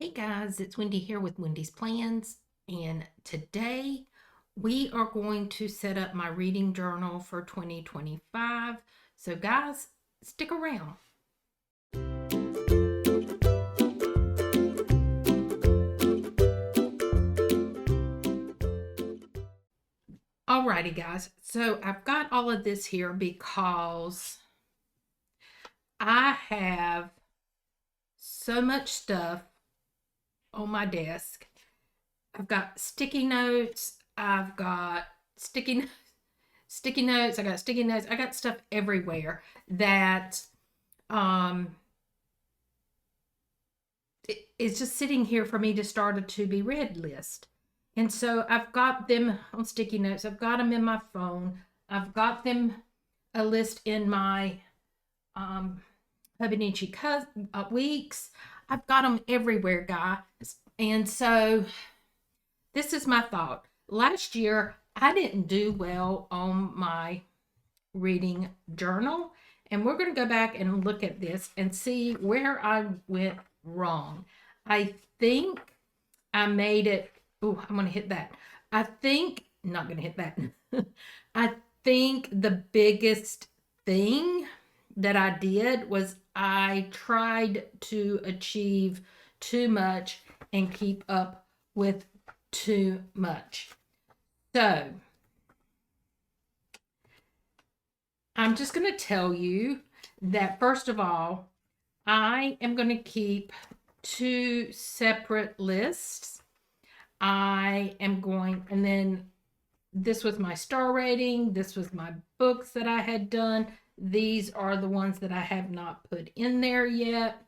Hey guys, it's Wendy here with Wendy's Plans, and today we are going to set up my reading journal for 2025. So, guys, stick around. Alrighty, guys. So, I've got all of this here because I have so much stuff on my desk. I've got sticky notes, I've got sticky notes, I got stuff everywhere that um it's just sitting here for me to start a to be read list. And so I've got them on sticky notes, I've got them in my phone, I've got them a list in my Hubinichi weeks. I've got them everywhere, guys. And so this is my thought. Last year, I didn't do well on my reading journal. And we're going to go back and look at this and see where I went wrong. I think I made it. Oh, I'm going to hit that. I think, not going to hit that. I think the biggest thing that I did was I tried to achieve too much and keep up with too much. So I'm just going to tell you that, first of all, I am going to keep two separate lists. I am going, and then this was my star rating. This was my books that I had done. These are the ones that I have not put in there yet.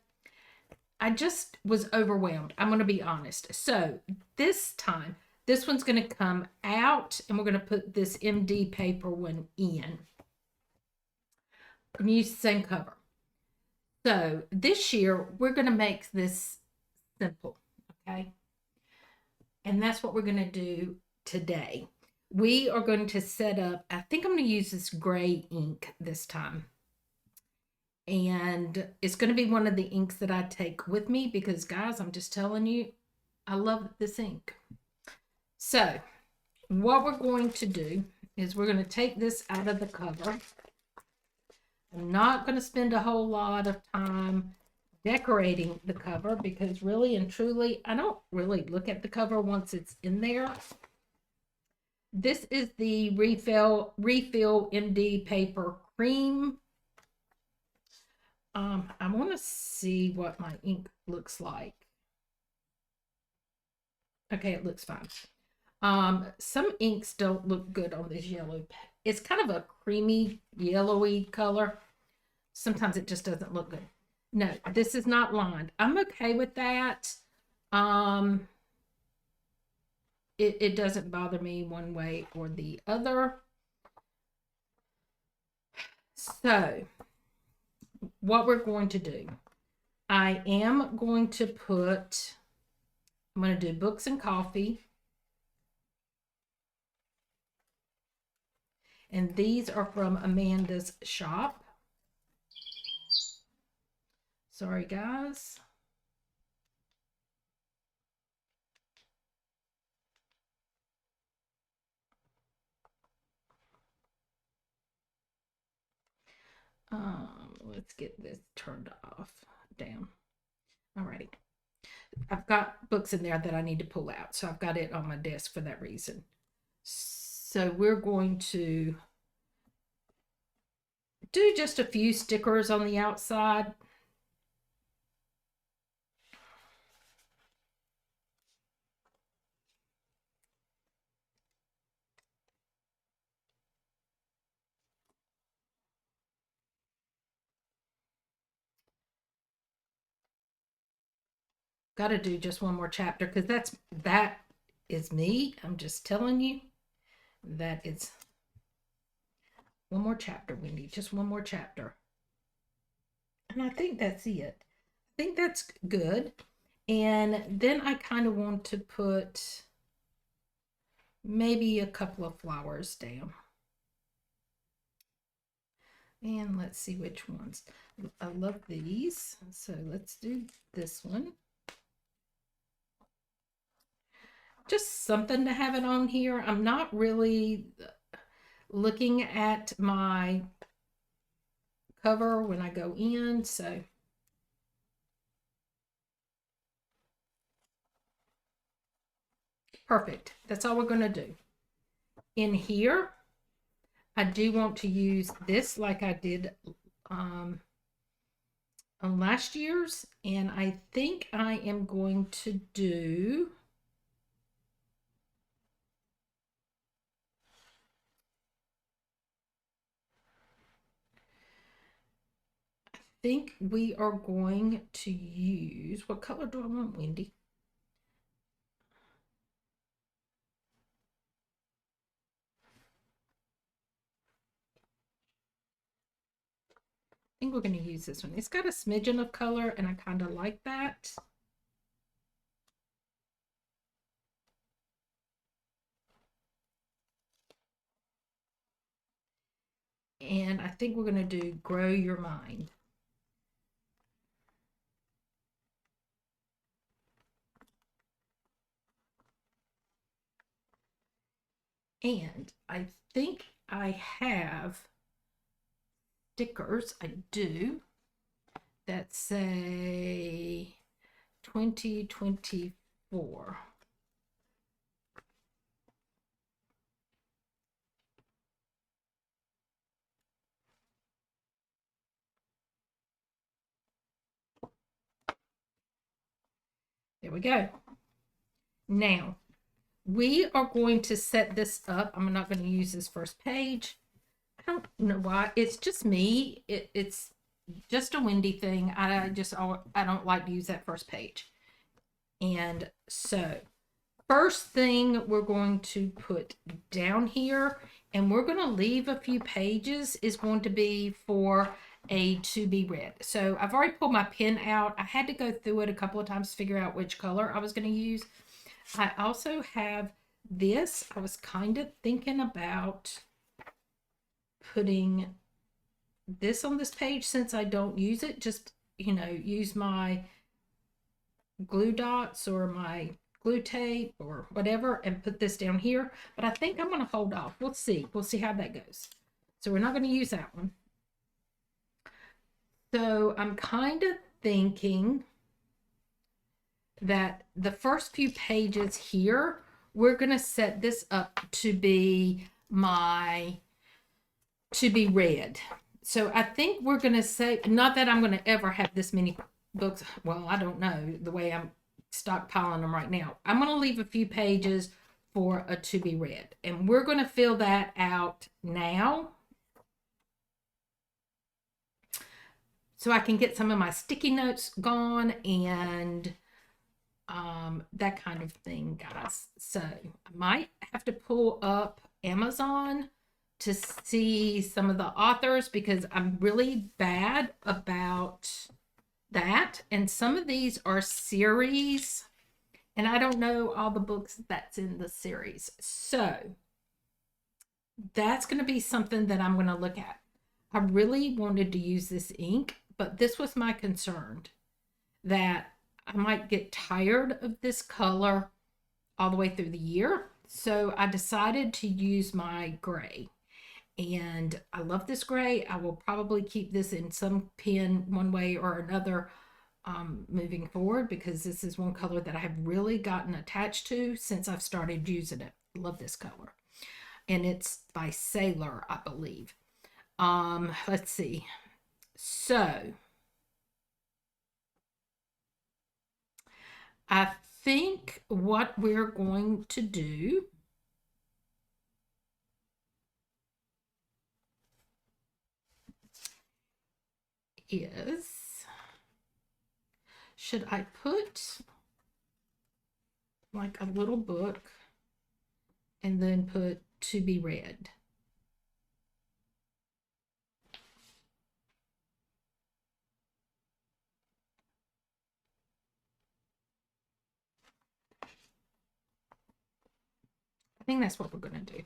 I just was overwhelmed. I'm going to be honest. So this time, this one's going to come out, and we're going to put this MD paper one in. And use the same cover. So this year, we're going to make this simple, okay? And that's what we're going to do today. We are going to set up, I think I'm going to use this gray ink this time. And it's going to be one of the inks that I take with me because, guys, I'm just telling you, I love this ink. So, what we're going to do is we're going to take this out of the cover. I'm not going to spend a whole lot of time decorating the cover because really and truly, I don't really look at the cover once it's in there. This is the refill MD paper cream. I want to see what my ink looks like. Okay, it looks fine. Some inks don't look good on this yellow. It's kind of a creamy yellowy color. Sometimes it just doesn't look good. No, this is not lined. I'm okay with that. It doesn't bother me one way or the other. So, what we're going to do, I am going to put, I'm going to do books and coffee. And these are from Amanda's shop. Sorry, guys. Let's get this turned off. Damn. Alrighty. I've got books in there that I need to pull out. So I've got it on my desk for that reason. So we're going to do just a few stickers on the outside. Got to do just one more chapter because that is me. I'm just telling you that it's one more chapter. We need just one more chapter. And I think that's it. I think that's good. And then I kind of want to put maybe a couple of flowers down. And let's see which ones. I love these. So let's do this one. just something to have it on here. I'm not really looking at my cover when I go in, so perfect. That's all we're going to do. In here, I do want to use this like I did on last year's, and I think I am going to do we are going to use, what color do I want, Wendy? I think we're going to use this one. It's got a smidgen of color, and I kind of like that. And I think we're going to do Grow Your Mind. And I think I have stickers, I do, that say 2024. There we go. Now, we are going to set this up. I'm not going to use this first page. I don't know why. It's just me. It's just a Wendy thing. I don't like to use that first page. And so, first thing we're going to put down here, and we're going to leave a few pages, is going to be for a to be read. So I've already pulled my pen out. I had to go through it a couple of times to figure out which color I was going to use. I also have this. I was kind of thinking about putting this on this page since I don't use it. Just, use my glue dots or my glue tape or whatever and put this down here. But I think I'm going to hold off. We'll see. We'll see how that goes. So we're not going to use that one. So I'm kind of thinking that the first few pages here, we're going to set this up to be my to be read. So I think we're going to say, not that I'm going to ever have this many books. Well, I don't know the way I'm stockpiling them right now. I'm going to leave a few pages for a to be read, and we're going to fill that out now so I can get some of my sticky notes gone and that kind of thing, guys. So I might have to pull up Amazon to see some of the authors because I'm really bad about that. And some of these are series, and I don't know all the books that's in the series. So that's going to be something that I'm going to look at. I really wanted to use this ink, but this was my concern, that I might get tired of this color all the way through the year. So I decided to use my gray. And I love this gray. I will probably keep this in some pen one way or another moving forward, because this is one color that I have really gotten attached to since I've started using it. I love this color. And it's by Sailor, I believe. Let's see. So I think what we're going to do is, should I put like a little book and then put to be read? I think that's what we're going to do.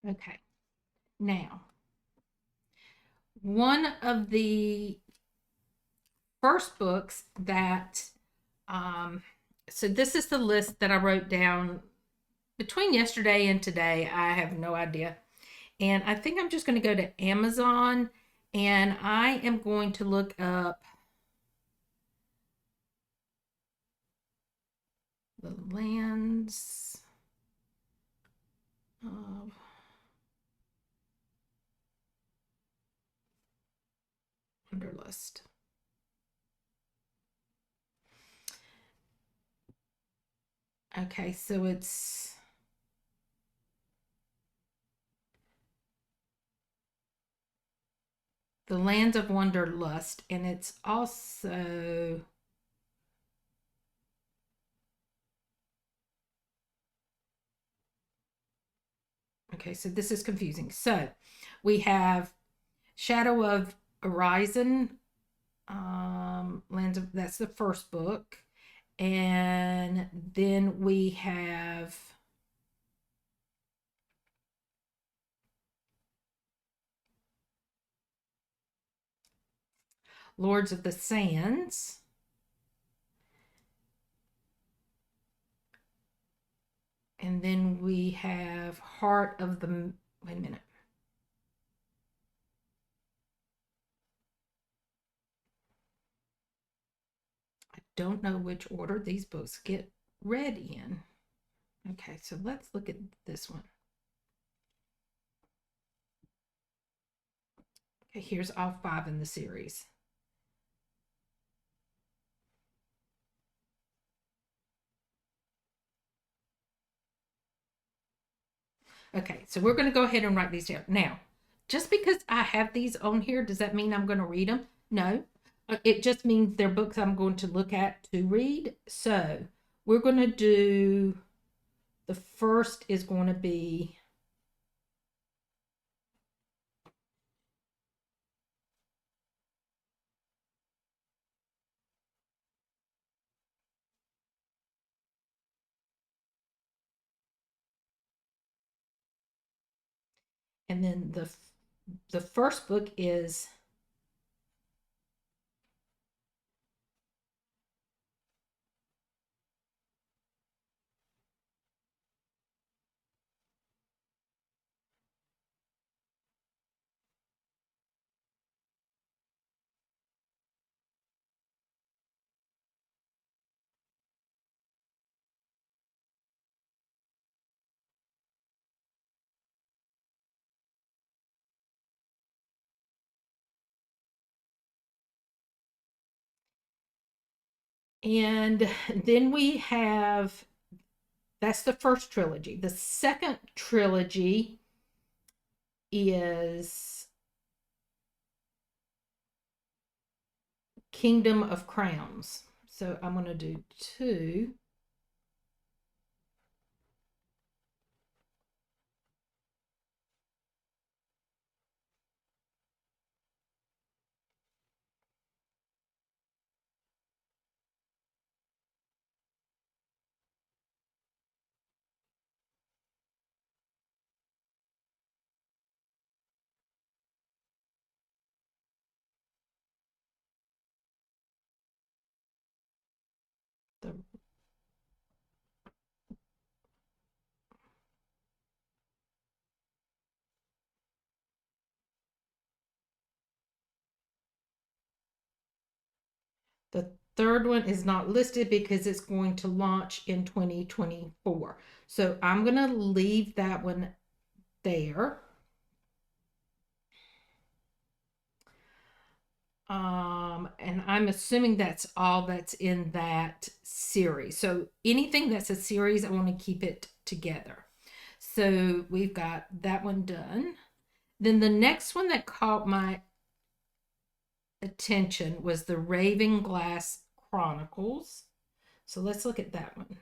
Okay. Now, one of the first books that, um, so this is the list that I wrote down between yesterday and today. I have no idea. And I think I'm just going to go to Amazon and I am going to look up the lands of Wanderlust. Okay, so it's the Lands of Wanderlust, and it's also okay. So this is confusing. So we have Shadow of Horizon, Lands of that's the first book, and then we have Lords of the Sands. And then we have Heart of the. Wait a minute. I don't know which order these books get read in. Okay, so let's look at this one. Okay, here's all 5 in the series. Okay, so we're going to go ahead and write these down. Now, just because I have these on here, does that mean I'm going to read them? No. It just means they're books I'm going to look at to read. So we're going to do, the first is going to be and then the first book is and then we have, that's the first trilogy. The second trilogy is Kingdom of Crowns. So I'm going to do 2. The The third one is not listed because it's going to launch in 2024. So I'm going to leave that one there. And I'm assuming that's all that's in that series. So anything that's a series, I want to keep it together. So we've got that one done. Then the next one that caught my attention was the Raven Glass Chronicles. So let's look at that one.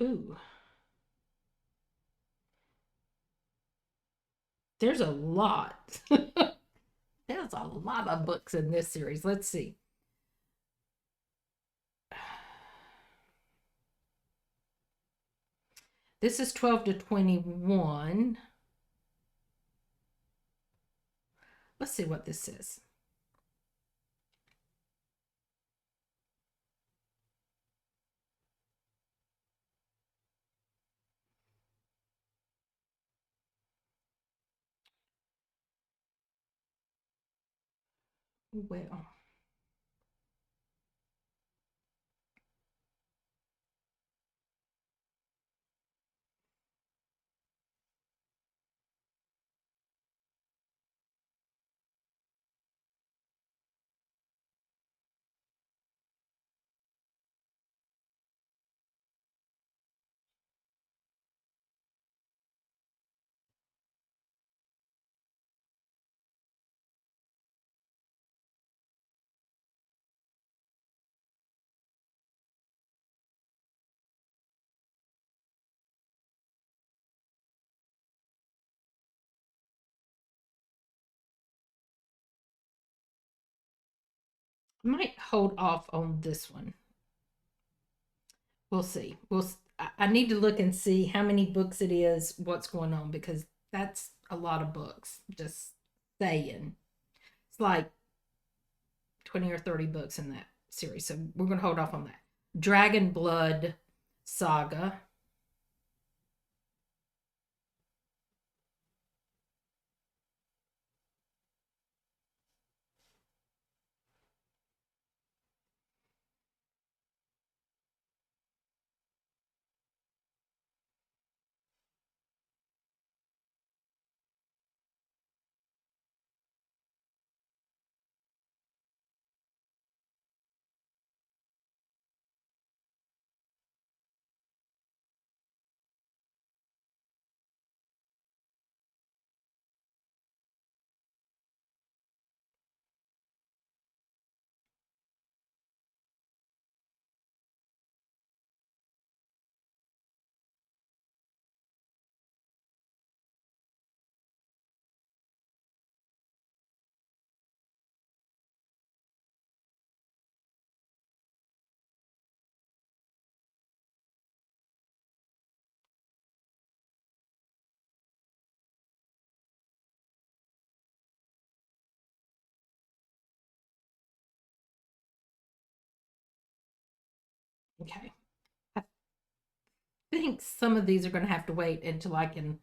Ooh, there's a lot. There's a lot of books in this series. Let's see. This is 12 to 21. Let's see what this is. Well, I might hold off on this one. We'll see. I need to look and see how many books it is, what's going on, because that's a lot of books. Just saying. It's like 20 or 30 books in that series. So we're going to hold off on that. Dragon Blood Saga. Okay. I think some of these are going to have to wait until I can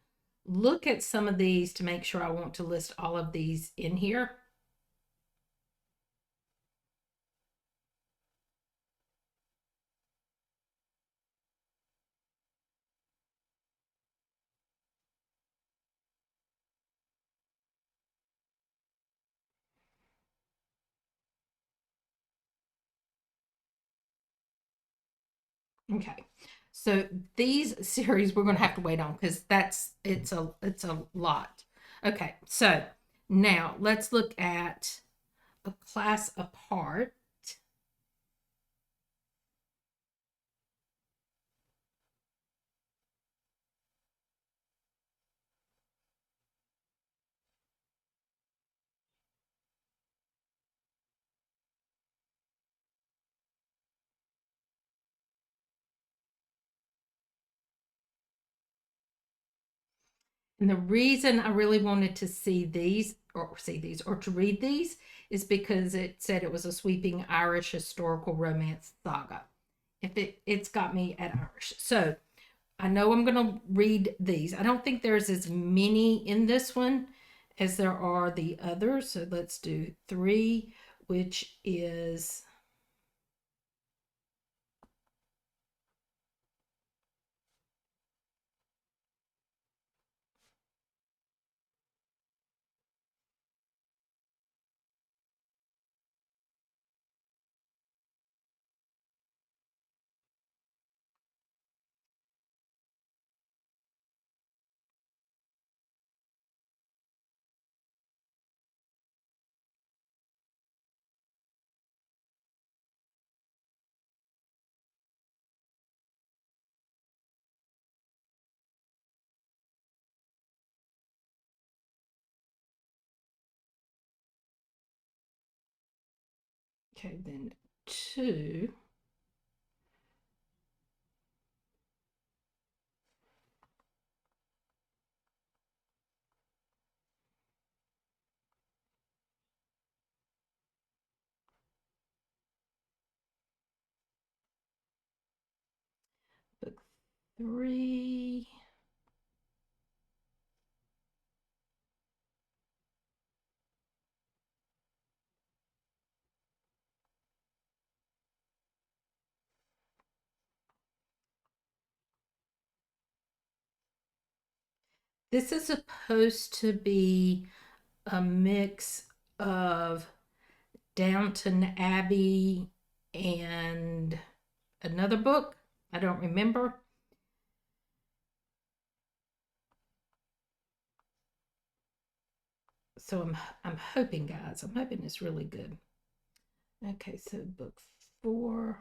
look at some of these to make sure I want to list all of these in here. Okay. So these series we're going to have to wait on because it's a lot. Okay. So now let's look at A Class Apart. And the reason I really wanted to or to read these is because it said it was a sweeping Irish historical romance saga. If it's got me at Irish. So I know I'm going to read these. I don't think there's as many in this one as there are the others. So let's do 3, which is Okay, then 2. Book 3. This is supposed to be a mix of Downton Abbey and another book. I don't remember. So I'm hoping, guys. I'm hoping it's really good. Okay, so book 4.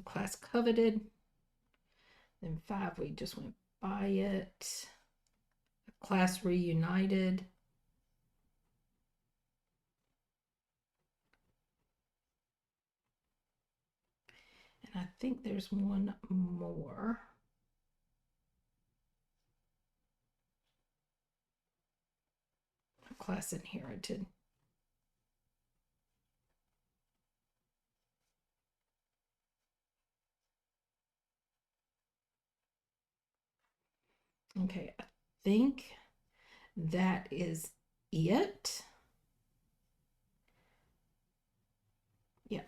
Class coveted. Then 5, we just went by it. Class reunited. And I think there's one more. Class inherited. Okay, I think that is it. Yeah.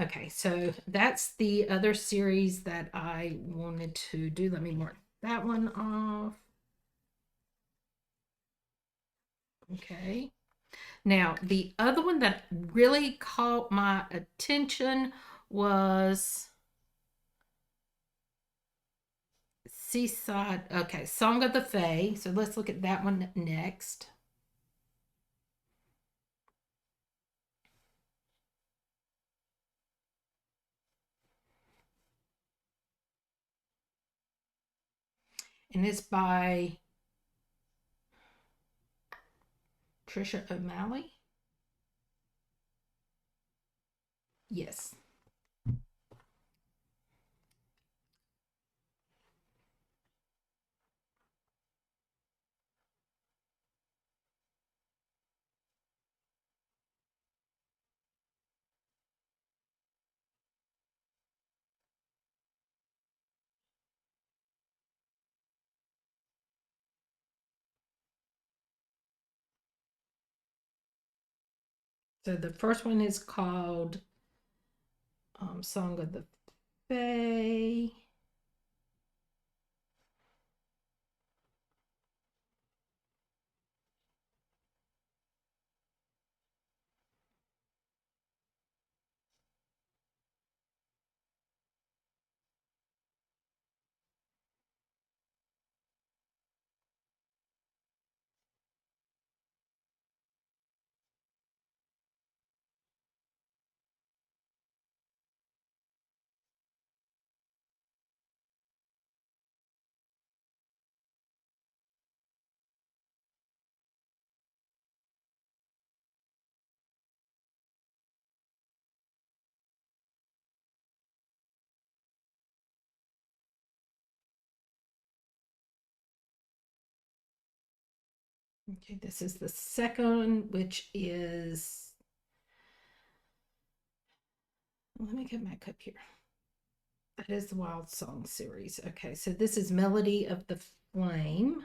Okay, so that's the other series that I wanted to do. Let me mark that one off. Okay. Now, the other one that really caught my attention was Seaside. Okay, Song of the Fae. So let's look at that one next. And it's by Trisha O'Malley. Yes. So the first one is called Song of the Fae. Okay, this is the second, which is, let me get back up here. That is the Wild Song series. Okay, so this is Melody of the Flame.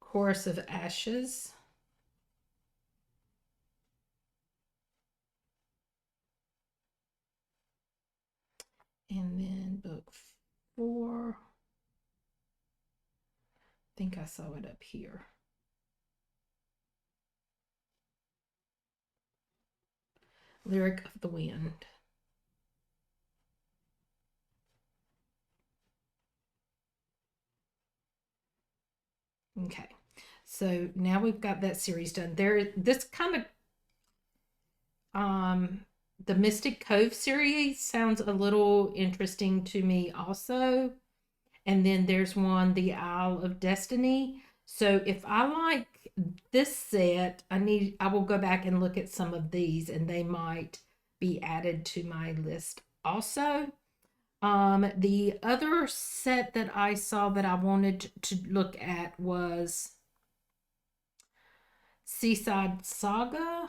Chorus of Ashes. And then book 4. I think I saw it up here. Lyric of the Wind. Okay. So now we've got that series done. This kind of the Mystic Cove series sounds a little interesting to me also. And then there's one, The Isle of Destiny. So if I like this set, I will go back and look at some of these and they might be added to my list also. The other set that I saw that I wanted to look at was Seaside Saga.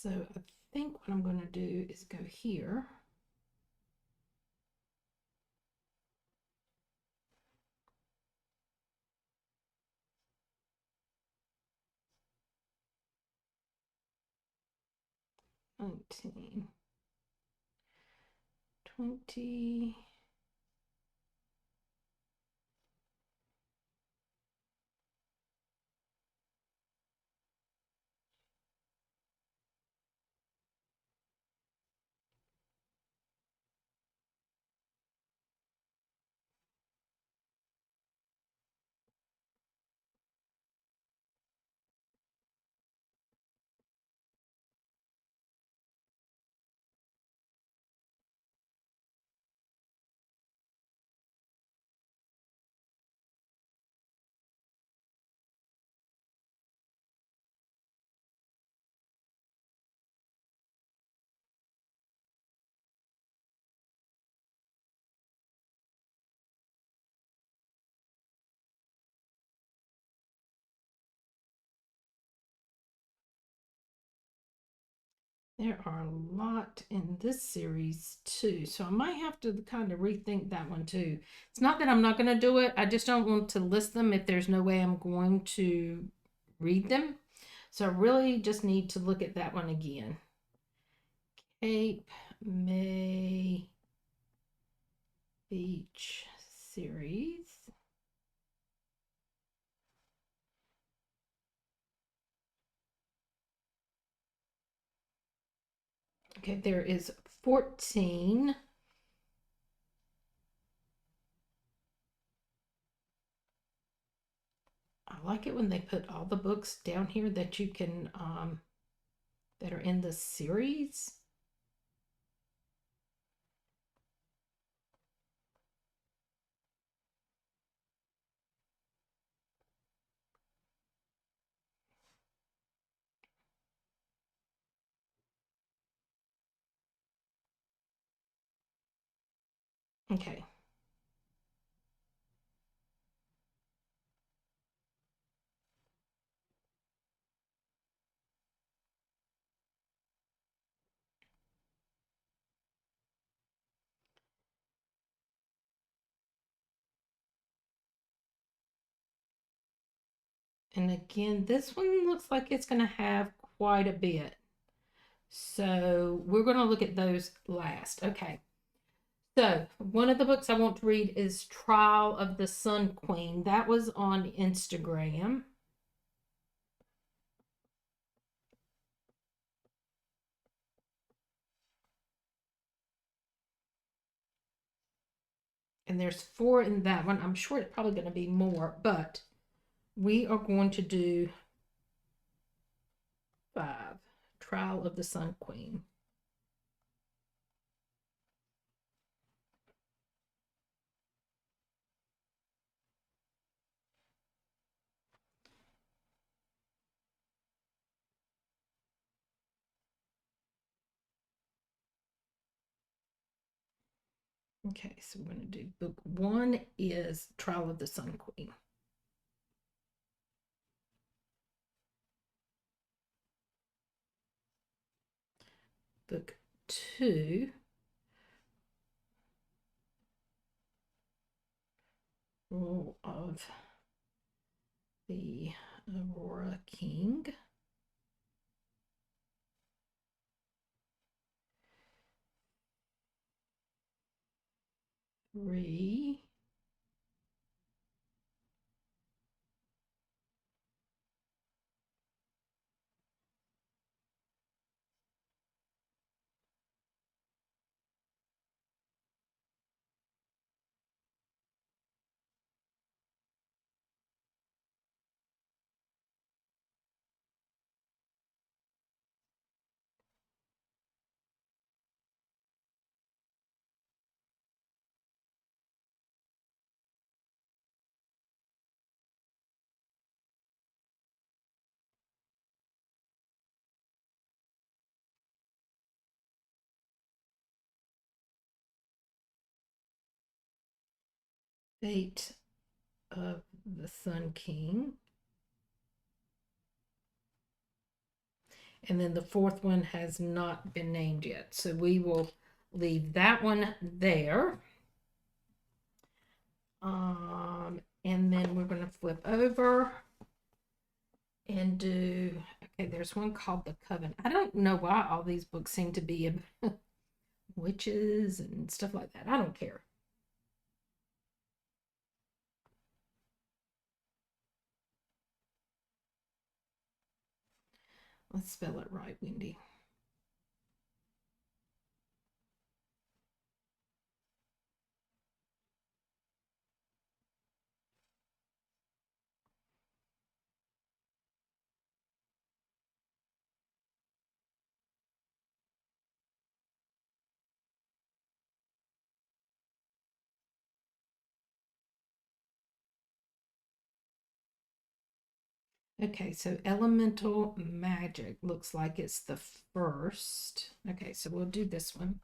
So I think what I'm going to do is go here. $19, $20. There are a lot in this series too, so I might have to kind of rethink that one too. It's not that I'm not going to do it, I just don't want to list them if there's no way I'm going to read them. So I really just need to look at that one again. Cape May Beach series. Okay, there is 14. I like it when they put all the books down here that you can that are in the series. Okay. And again, this one looks like it's going to have quite a bit. So we're going to look at those last. Okay. So one of the books I want to read is Trial of the Sun Queen. That was on Instagram. And there's 4 in that one. I'm sure it's probably going to be more, but we are going to do 5. Trial of the Sun Queen. Okay, so we're going to do book 1 is Trial of the Sun Queen. book 2. Rule of the Aurora King. Three. Fate of the Sun King. And then the fourth one has not been named yet. So we will leave that one there. And then we're going to flip over and do, okay, there's one called The Coven. I don't know why all these books seem to be about witches and stuff like that. I don't care. Let's spell it right, Wendy. Okay, so elemental magic looks like it's the first. Okay, so we'll do this one.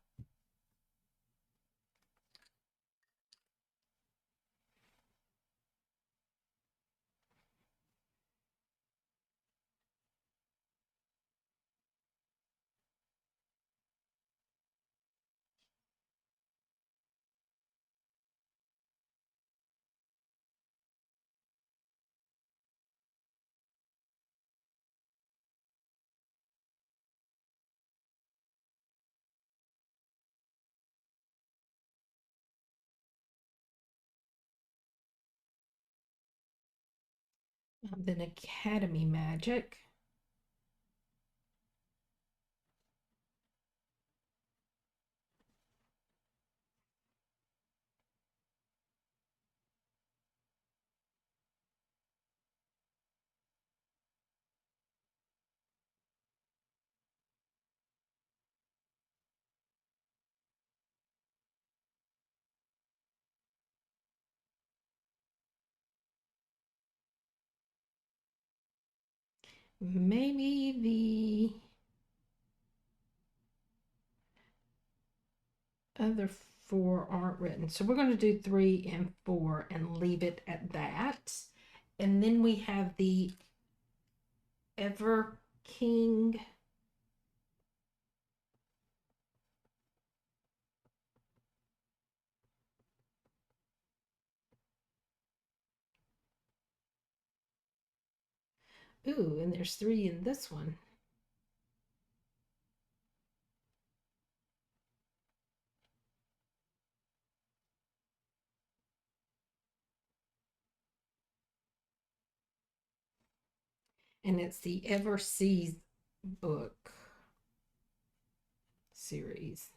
Then Academy Magic. Maybe the other 4 aren't written. So we're going to do 3 and 4 and leave it at that. And then we have the Ever King. Ooh, and there's 3 in this one. And it's the Ever Seas book series.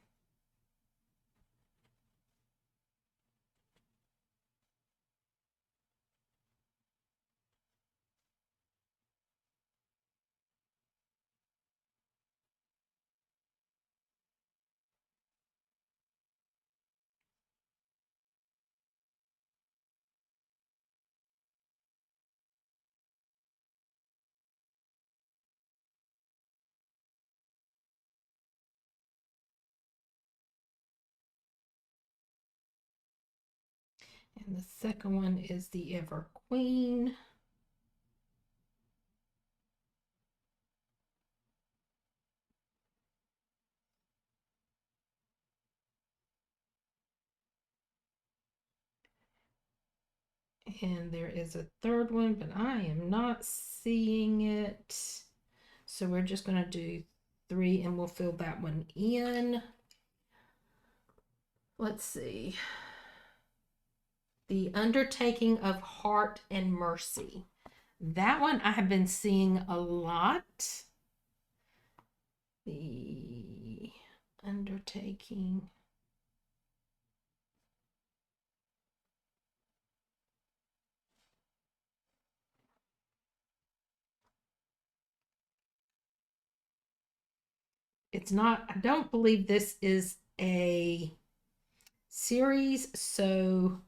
And the second one is the Ever Queen. And there is a third one, but I am not seeing it. So we're just going to do 3 and we'll fill that one in. Let's see. The Undertaking of Heart and Mercy. That one I have been seeing a lot. The Undertaking. It's not, I don't believe this is a series, so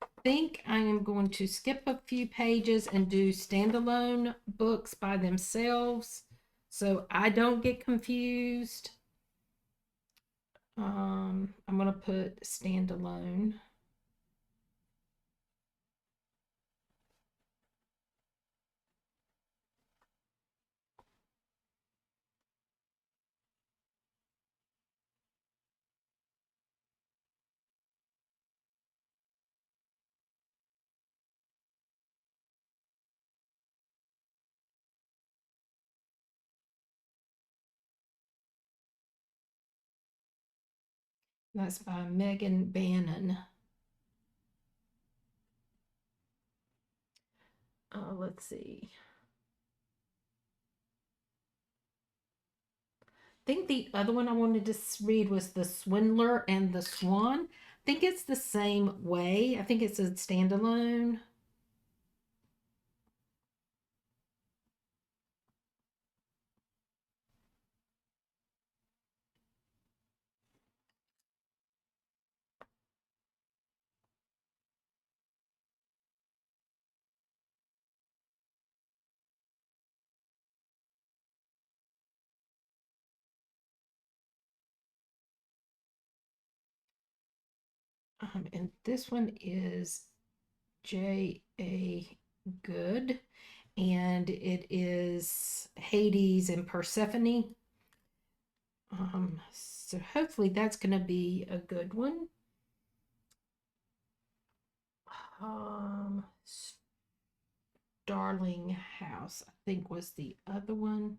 I think I am going to skip a few pages and do standalone books by themselves so I don't get confused. I'm going to put standalone. That's by Megan Bannon. Let's see. I think the other one I wanted to read was The Swindler and the Swan. I think it's the same way. I think it's a standalone. And this one is J.A. Good, and it is Hades and Persephone. So hopefully that's going to be a good one. Darling House, I think was the other one.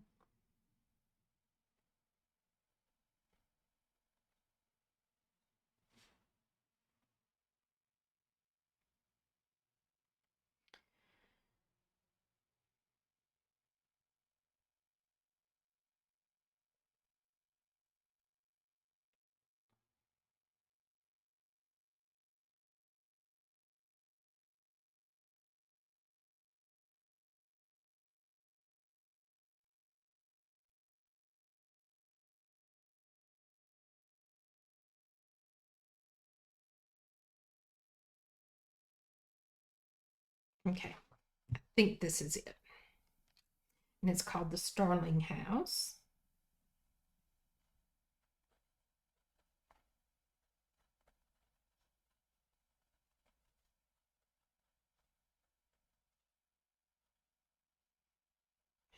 Okay, I think this is it. And it's called The Starling House.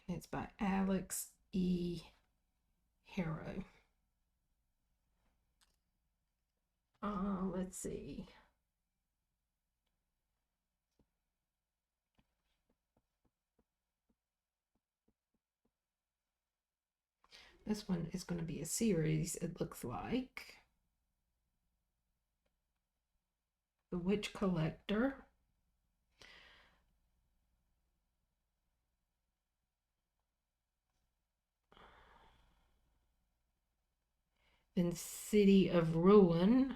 And it's by Alex E. Harrow. Let's see. This one is going to be a series, it looks like. The Witch Collector. Then City of Ruin.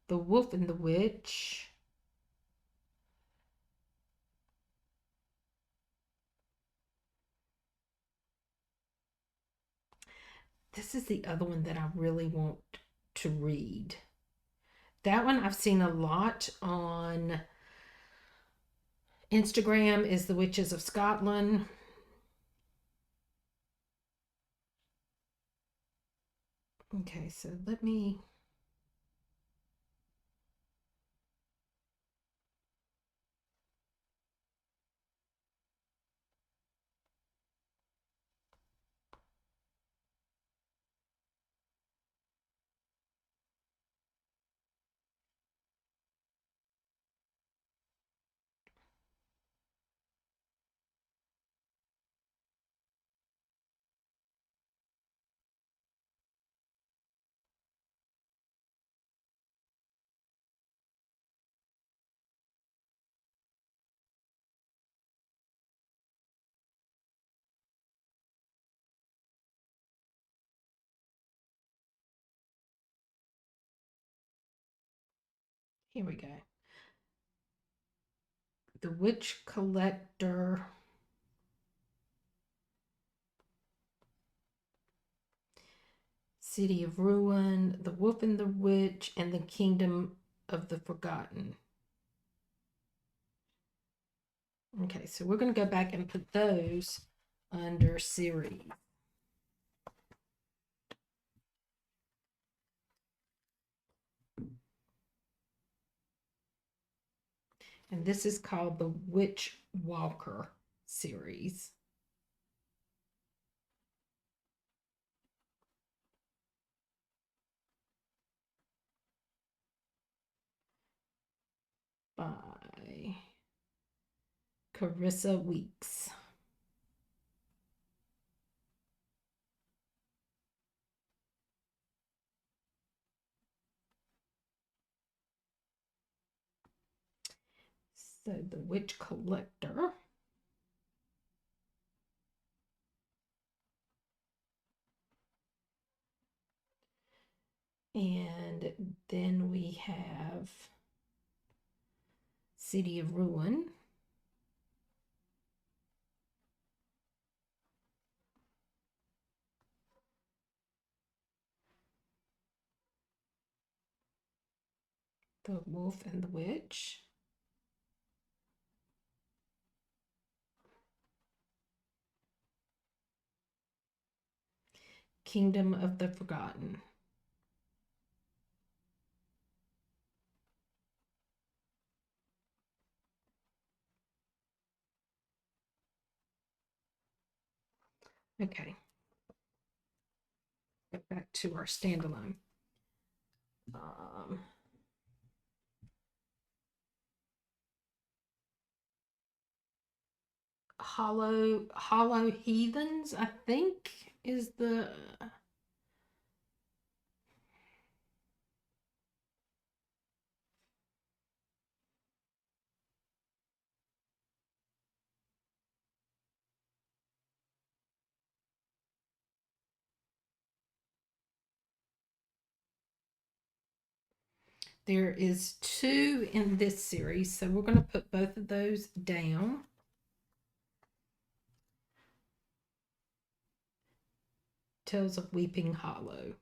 The Wolf and the Witch. This is the other one that I really want to read. That one I've seen a lot on Instagram, is The Witches of Scotland. Okay, so let me. Here we go. The Witch Collector. City of Ruin, The Wolf and the Witch, and the Kingdom of the Forgotten. Okay, so we're going to go back and put those under series. And this is called the Witch Walker series. By Carissa Weeks. So the Witch Collector. And then we have City of Ruin. The Wolf and the Witch. Kingdom of the Forgotten. Okay. Get back to our standalone. Hollow Heathens, I think, is the there is 2 in this series, so we're going to put both of those down. Tales of Weeping Hollow.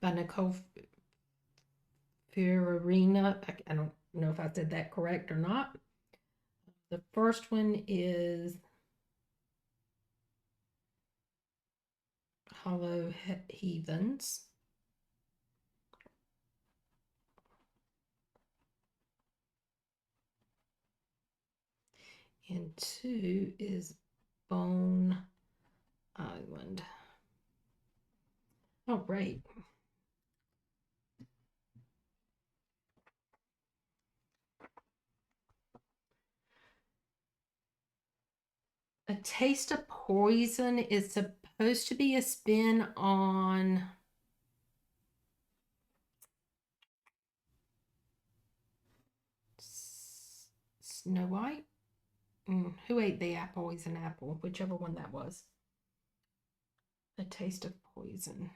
By Nicole Fiorina. I don't know if I said that correct or not. The first one is Hollow Heathens. And 2 is Bone Island. Oh, right. A Taste of Poison is supposed to be a spin on Snow White. Who ate the poison apple? Whichever one that was. A Taste of Poison.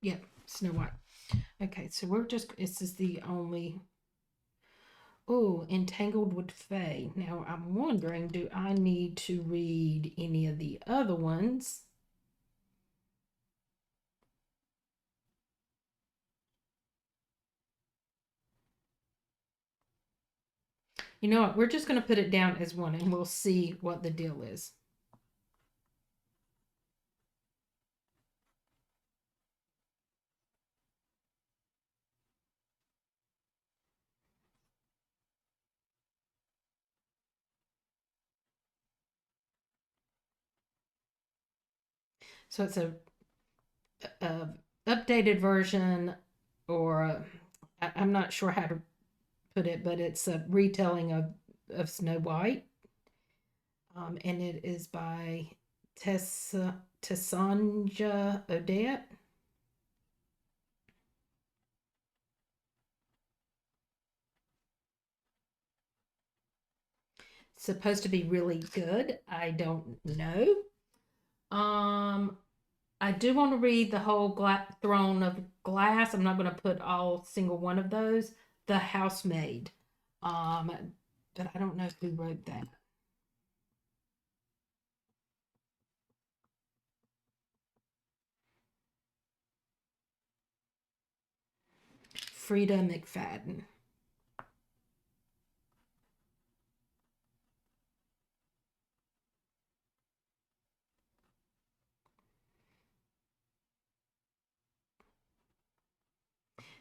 Yep, Snow White. Okay, so we're just, this is the only, oh, Entangled with Fae. Now I'm wondering, do I need to read any of the other ones? You know what, we're just going to put it down as one and we'll see what the deal is. So it's a updated version, or I'm not sure how to put it, but it's a retelling of Snow White. And it is by Tessanja Odette. Supposed to be really good. I don't know. Um, I do want to read the whole Throne of Glass. I'm not going to put all single one of those. The Housemaid. Um, but I don't know who wrote that. Frida McFadden.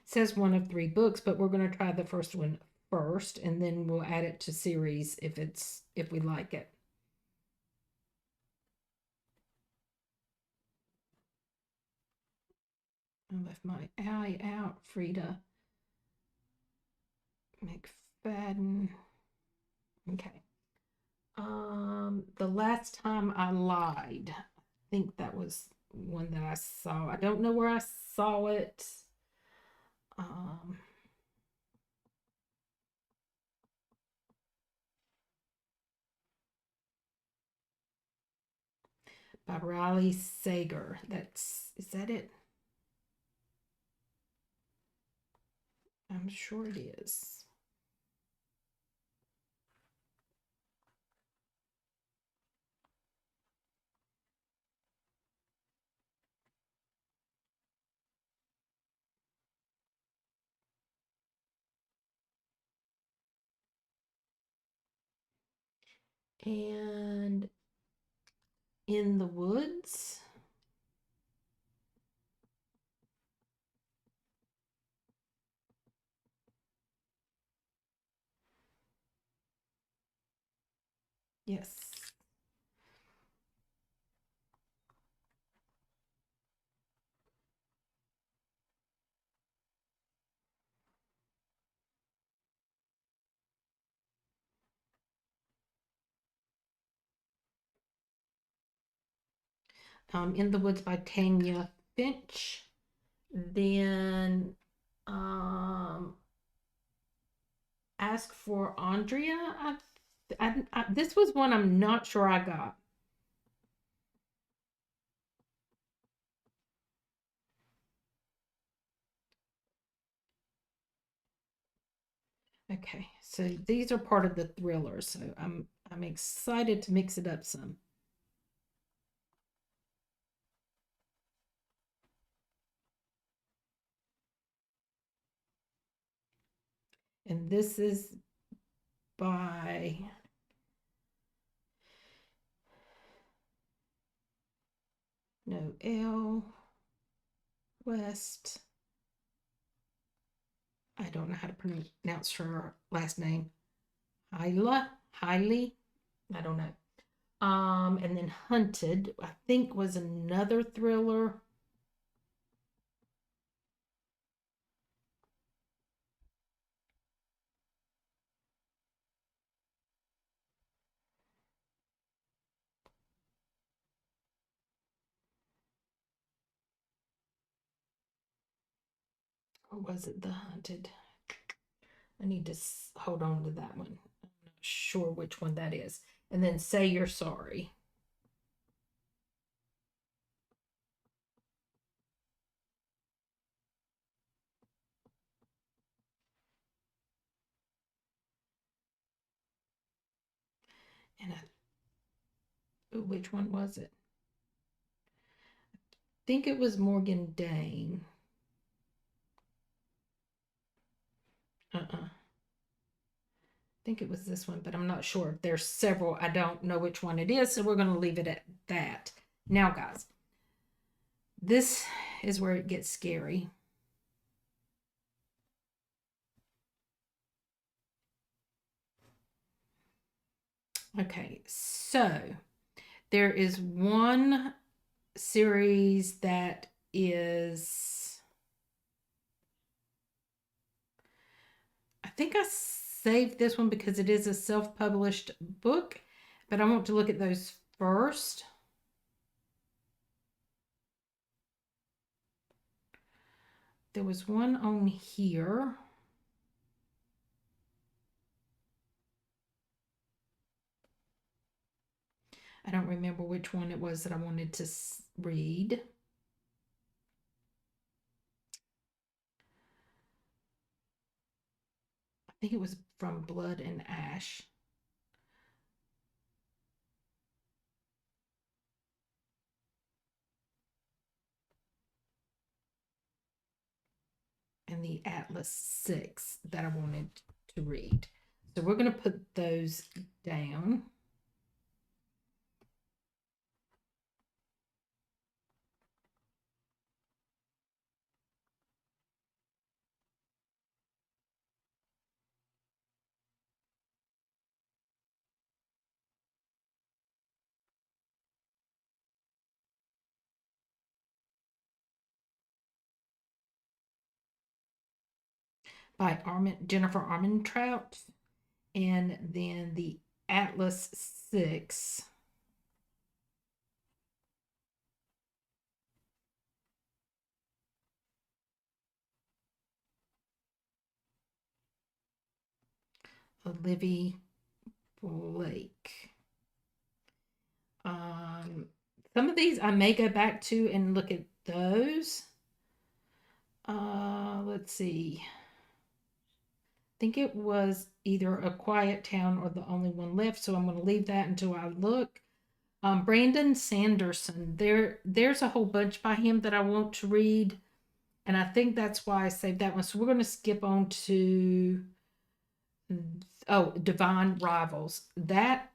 Says one of 3 books, but we're going to try the first one first, and then we'll add it to series if we like it. I left my eye out. Frida McFadden. Okay. The last time I lied. I think that was one that I saw. I don't know where I saw it. Um, by Riley Sager. Is that it? I'm sure it is. And In the Woods. Yes. In the Woods by Tanya Finch. Then Ask for Andrea. This was one I'm not sure I got. Okay, so these are part of the thriller, so I'm excited to mix it up some. And this is by Noel West. I don't know how to pronounce her last name. Hiley. I don't know. And then Hunted, I think, was another thriller. Or was it The Hunted? I need to hold on to that one. I'm not sure which one that is. And then Say You're Sorry. And which one was it? I think it was Morgan Dane. I think it was this one, but I'm not sure. There's several. I don't know which one it is, so we're going to leave it at that. Now, guys, this is where it gets scary. Okay, so there is one series that is, I think I saved this one because it is a self-published book, but I want to look at those first. There was one on here. I don't remember which one it was that I wanted to read. I think it was From Blood and Ash. And the Atlas 6 that I wanted to read. So we're going to put those down. By Jennifer Armentrout, and then the Atlas 6. Olivia Blake. Some of these I may go back to and look at those. Let's see. I think it was either A Quiet Town or The Only One Left, so I'm going to leave that until I look. Brandon Sanderson. There's a whole bunch by him that I want to read, and I think that's why I saved that one. So we're going to skip on to Divine Rivals. That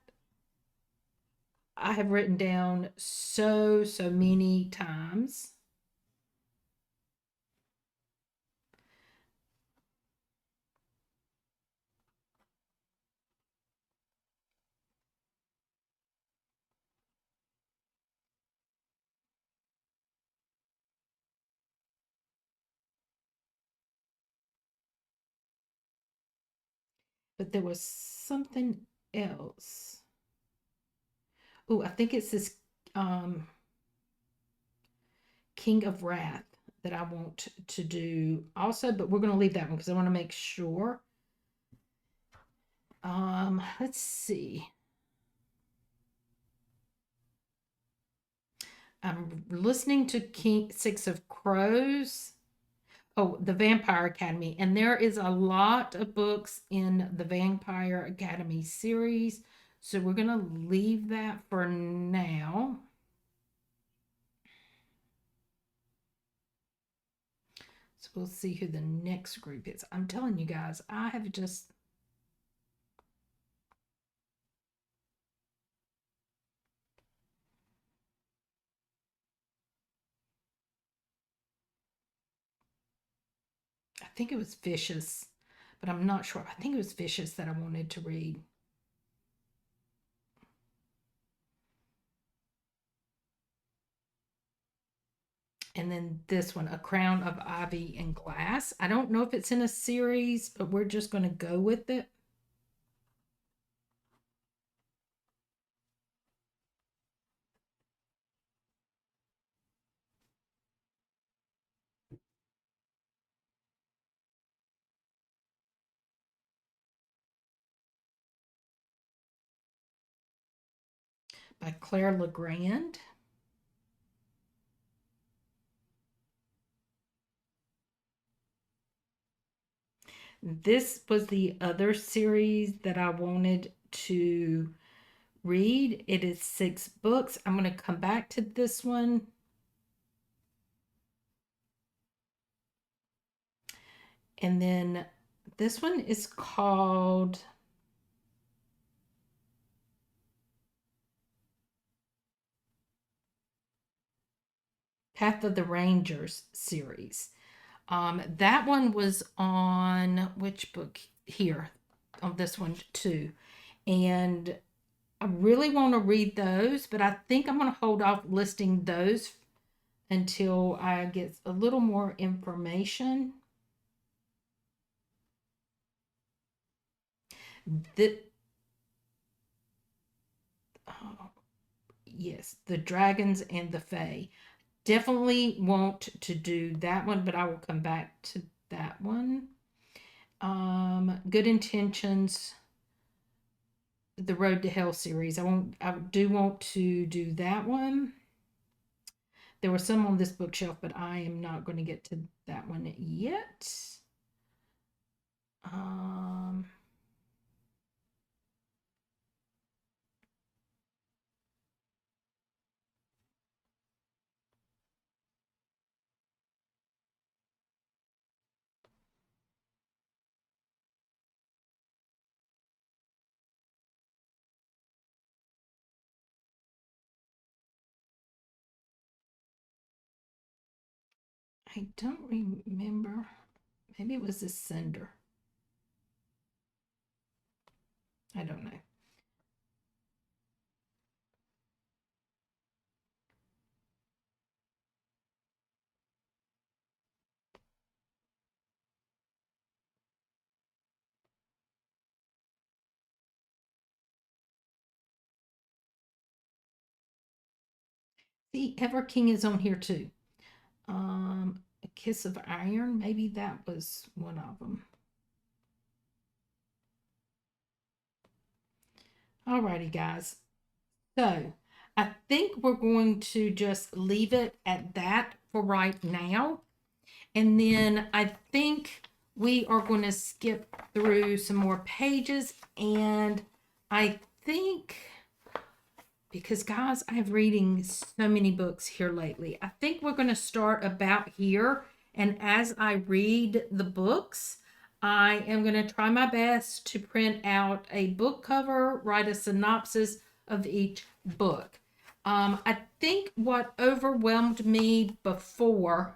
I have written down so many times. But there was something else. Oh, I think it's this King of Wrath that I want to do also, but we're going to leave that one because I want to make sure. Let's see. I'm listening to King Six of Crows. Oh, the Vampire Academy. And there is a lot of books in the Vampire Academy series. So we're going to leave that for now. So we'll see who the next group is. I'm telling you guys, I have just. I think it was Vicious, but I'm not sure. I think it was Vicious that I wanted to read. And then this one, A Crown of Ivy and Glass. I don't know if it's in a series, but we're just going to go with it. By Claire Legrand. This was the other series that I wanted to read. It is 6 books. I'm going to come back to this one. And then this one is called Path of the Rangers series. That one was on which book? Here, on this one too. And I really want to read those, but I think I'm going to hold off listing those until I get a little more information. The, yes, the dragons and the fae. Definitely want to do that one, but I will come back to that one. Good Intentions, the Road to Hell series. I do want to do that one. There were some on this bookshelf, but I am not going to get to that one yet. Um, I don't remember. Maybe it was the Cinder. I don't know. The Ever King is on here too. A Kiss of Iron. Maybe that was one of them. Alrighty, guys. So I think we're going to just leave it at that for right now. And then I think we are going to skip through some more pages. And I think, because guys, I'm reading so many books here lately, I think we're going to start about here. And as I read the books, I am going to try my best to print out a book cover, write a synopsis of each book. I think what overwhelmed me before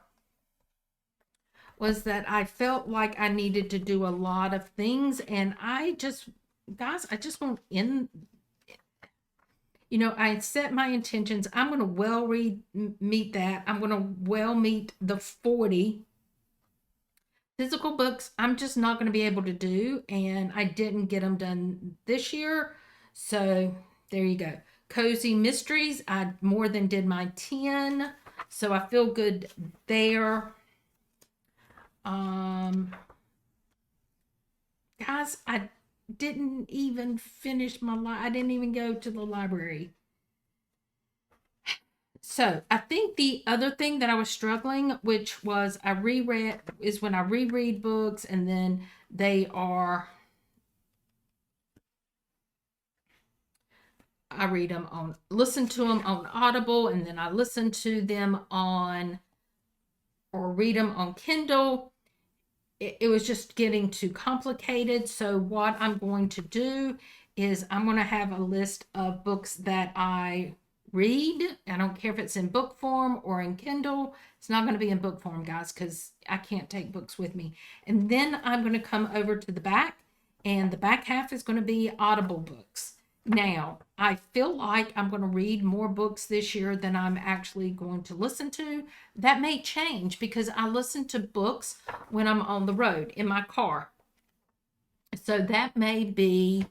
was that I felt like I needed to do a lot of things, and I just, guys, I just won't end. I set my intentions. I'm going to meet that. I'm going to meet the 40 physical books. I'm just not going to be able to do, and I didn't get them done this year. So there you go. Cozy Mysteries, I more than did my 10, so I feel good there. Guys, I didn't even finish I didn't even go to the library. So I think the other thing that I was struggling, which was I reread, is when I reread books and then I read them listen to them on Audible, and then I listen to them or read them on Kindle. It was just getting too complicated. So what I'm going to do is I'm going to have a list of books that I read. I don't care if it's in book form or in Kindle. It's not going to be in book form, guys, because I can't take books with me. And then I'm going to come over to the back, and the back half is going to be Audible books. Now, I feel like I'm going to read more books this year than I'm actually going to listen to. That may change because I listen to books when I'm on the road in my car. So that may be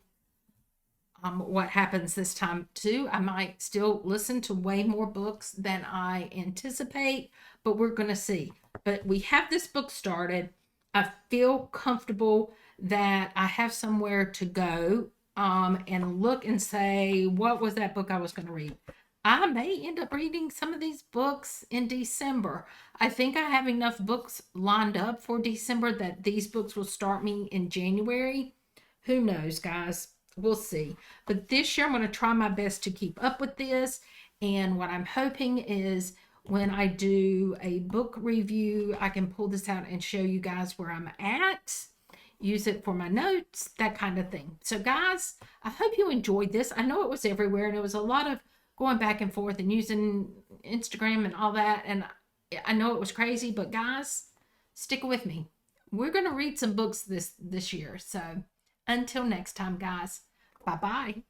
what happens this time too. I might still listen to way more books than I anticipate, but we're going to see. But we have this book started. I feel comfortable that I have somewhere to go and look and say, what was that book I was going to read? I may end up reading some of these books in December. I think I have enough books lined up for December that these books will start me in January. Who knows, guys? We'll see. But this year, I'm going to try my best to keep up with this. And what I'm hoping is when I do a book review, I can pull this out and show you guys where I'm at, use it for my notes, that kind of thing. So guys, I hope you enjoyed this. I know it was everywhere, and it was a lot of going back and forth and using Instagram and all that. And I know it was crazy, but guys, stick with me. We're going to read some books this year. So until next time, guys, bye-bye.